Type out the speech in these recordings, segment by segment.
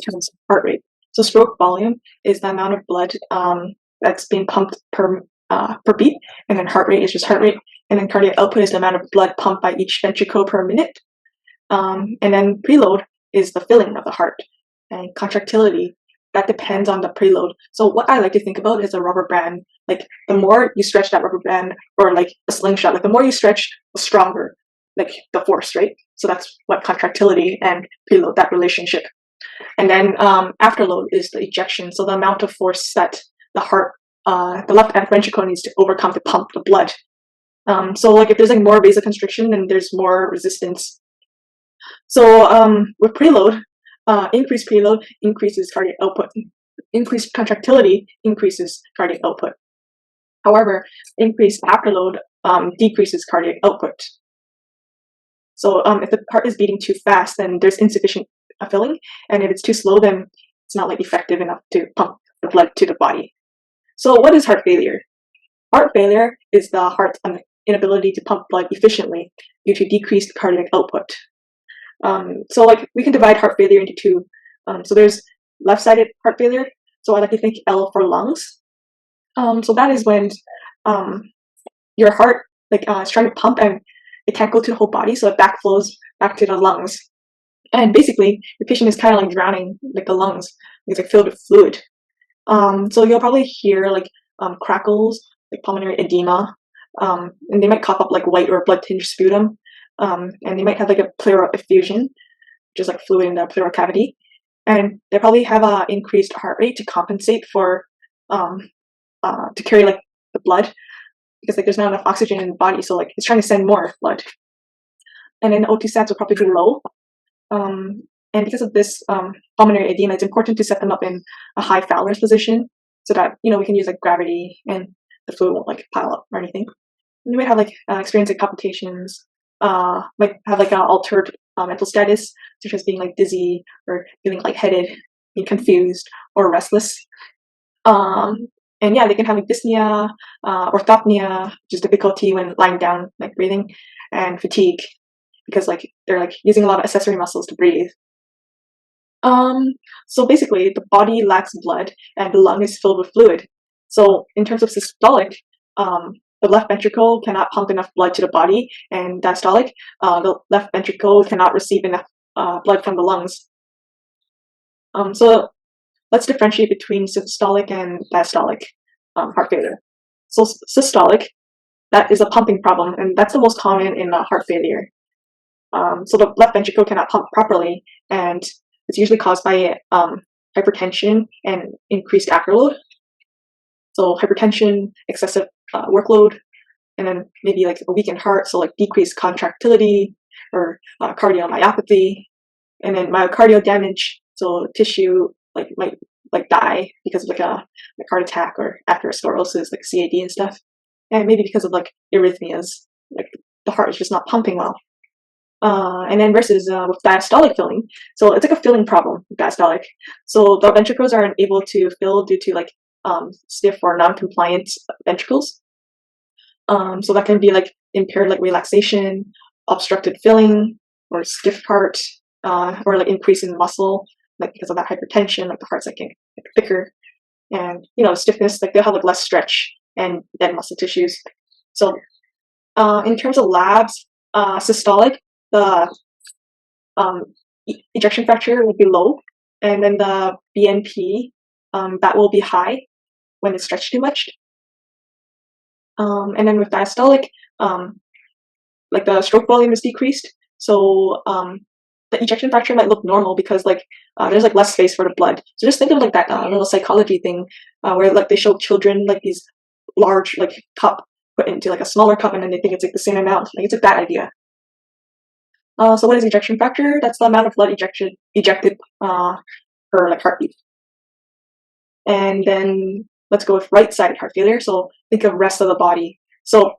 terms of heart rate. So stroke volume is the amount of blood that's being pumped per beat, and then heart rate is just heart rate, and then cardiac output is the amount of blood pumped by each ventricle per minute. And then preload is the filling of the heart, and contractility, that depends on the preload. So what I like to think about is a rubber band. Like the more you stretch that rubber band, or like a slingshot, like the more you stretch, the stronger like the force, right? So that's what contractility and preload, that relationship. And then afterload is the ejection, so the amount of force that the heart, the left ventricle needs to overcome to pump the blood. So like if there's like more vasoconstriction, then there's more resistance. So with preload, increased preload increases cardiac output. Increased contractility increases cardiac output. However, increased afterload decreases cardiac output. So if the heart is beating too fast, then there's insufficient filling, and if it's too slow, then it's not like effective enough to pump the blood to the body. So what is heart failure? Heart failure is the heart's inability to pump blood efficiently due to decreased cardiac output. So like we can divide heart failure into two. So there's left-sided heart failure. So I like to think L for lungs. So that is when your heart is trying to pump and it can't go to the whole body, so it backflows back to the lungs. And basically, the patient is kind of like drowning, like the lungs. It's like filled with fluid. So you'll probably hear like crackles, like pulmonary edema, and they might cough up like white or blood-tinged sputum, and they might have like a pleural effusion, which is like fluid in the pleural cavity, and they probably have a increased heart rate to compensate for to carry like the blood, because like there's not enough oxygen in the body, so like it's trying to send more blood. And then O2 sats will probably be low. And because of this pulmonary edema, it's important to set them up in a high Fowler's position so that we can use like gravity and the fluid won't like pile up or anything. And you might have like experience like palpitations, might have like an altered mental status, such as being like dizzy or feeling lightheaded, being confused or restless. And yeah, they can have like dyspnea, orthopnea, which is difficulty when lying down, like breathing, and fatigue, because like they're like using a lot of accessory muscles to breathe. So basically, the body lacks blood and the lung is filled with fluid. So in terms of systolic, the left ventricle cannot pump enough blood to the body, and diastolic, the left ventricle cannot receive enough blood from the lungs. So let's differentiate between systolic and diastolic heart failure. So systolic, that is a pumping problem, and that's the most common in heart failure. So the left ventricle cannot pump properly, and it's usually caused by hypertension and increased afterload. So hypertension, excessive workload, and then maybe like a weakened heart, so like decreased contractility or cardiomyopathy, and then myocardial damage, so tissue might die because of like a heart attack or atherosclerosis, like CAD and stuff, and maybe because of like arrhythmias, like the heart is just not pumping well. And then versus with diastolic filling, so it's like a filling problem with diastolic. So the ventricles aren't able to fill due to like stiff or non-compliant ventricles. So that can be like impaired like relaxation, obstructed filling, or stiff heart, or like increase in muscle, like because of that hypertension, like the heart's like getting thicker, and stiffness, like they'll have like less stretch and dead muscle tissues. So in terms of labs, systolic, the ejection fraction will be low, and then the BNP, that will be high when it's stretched too much. And then with diastolic, like the stroke volume is decreased, so the ejection fraction might look normal because like there's like less space for the blood. So just think of like that little psychology thing where like they show children like these large like cup put into like a smaller cup, and then they think it's like the same amount. Like it's a bad idea. So what is ejection factor? That's the amount of blood ejected per like heartbeat. And then let's go with right-sided heart failure. So think of rest of the body. So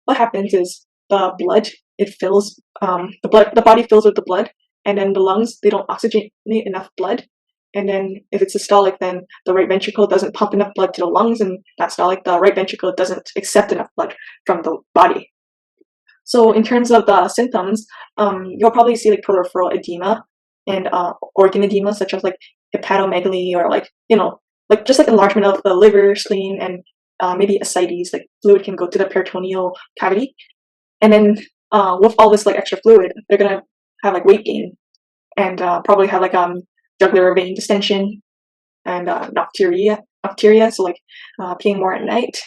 what happens is the blood, it fills the body fills with the blood, and then the lungs, they don't oxygenate enough blood. And then if it's systolic, then the right ventricle doesn't pump enough blood to the lungs, and diastolic, the right ventricle doesn't accept enough blood from the body. So in terms of the symptoms, you'll probably see like peripheral edema, and organ edema, such as like hepatomegaly, or like just like enlargement of the liver, spleen, and maybe ascites. Like fluid can go to the peritoneal cavity, and then with all this like extra fluid, they're gonna have like weight gain, and probably have like jugular vein distension and nocturia, so like peeing more at night.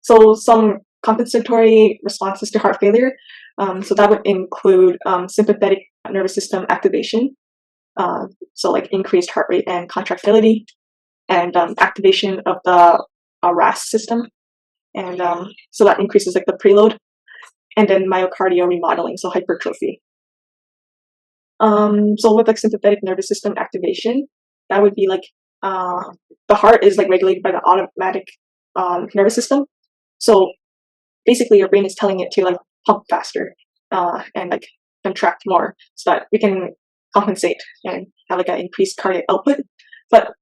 So some compensatory responses to heart failure, so that would include sympathetic nervous system activation, so like increased heart rate and contractility, and activation of the RAS system, and so that increases like the preload, and then myocardial remodeling, so hypertrophy. So with like sympathetic nervous system activation, that would be like the heart is like regulated by the automatic nervous system. So basically, your brain is telling it to like pump faster and like contract more, so that we can compensate and have like an increased cardiac output. But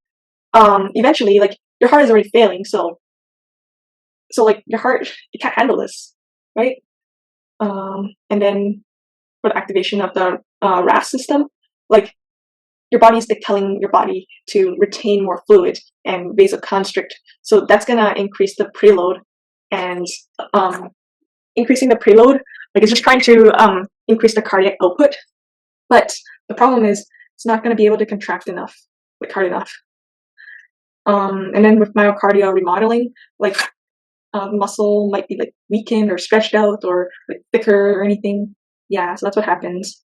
eventually, like your heart is already failing, so like your heart, it can't handle this, right? And then for the activation of the RAS system, like your body is like telling your body to retain more fluid and vasoconstrict. So that's gonna increase the preload, and increasing the preload, like it's just trying to increase the cardiac output. But the problem is it's not gonna be able to contract enough, like hard enough. And then with myocardial remodeling, like muscle might be like weakened or stretched out or like thicker or anything. Yeah, so that's what happens.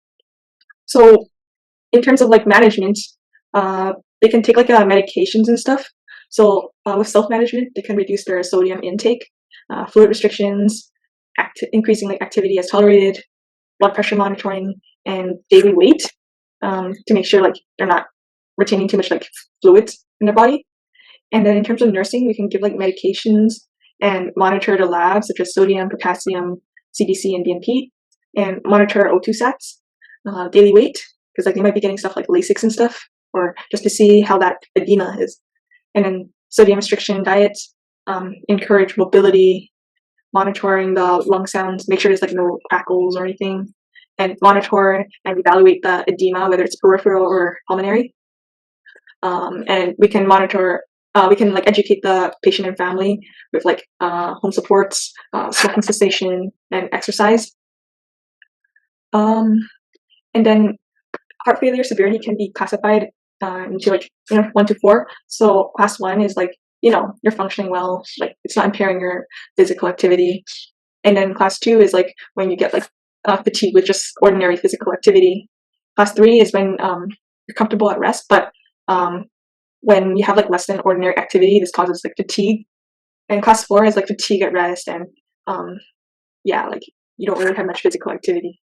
So in terms of like management, they can take like medications and stuff. So with self-management, they can reduce their sodium intake, fluid restrictions, increasing like activity as tolerated, blood pressure monitoring, and daily weight, to make sure like they're not retaining too much like fluids in their body. And then in terms of nursing, we can give like medications and monitor the labs such as sodium, potassium, CBC, and BNP, and monitor O2 sats, daily weight, because like they might be getting stuff like Lasix and stuff, or just to see how that edema is. And then sodium restriction diet, encourage mobility, monitoring the lung sounds, make sure there's like no crackles or anything, and monitor and evaluate the edema, whether it's peripheral or pulmonary. And we can monitor, we can like educate the patient and family with like home supports, smoking cessation, and exercise. And then heart failure severity can be classified into like 1 to 4. So class 1 is like you're functioning well, like it's not impairing your physical activity. And then class 2 is like when you get like fatigue with just ordinary physical activity. Class 3 is when you're comfortable at rest, but when you have like less than ordinary activity, this causes like fatigue. And class 4 is like fatigue at rest, and yeah, like you don't really have much physical activity.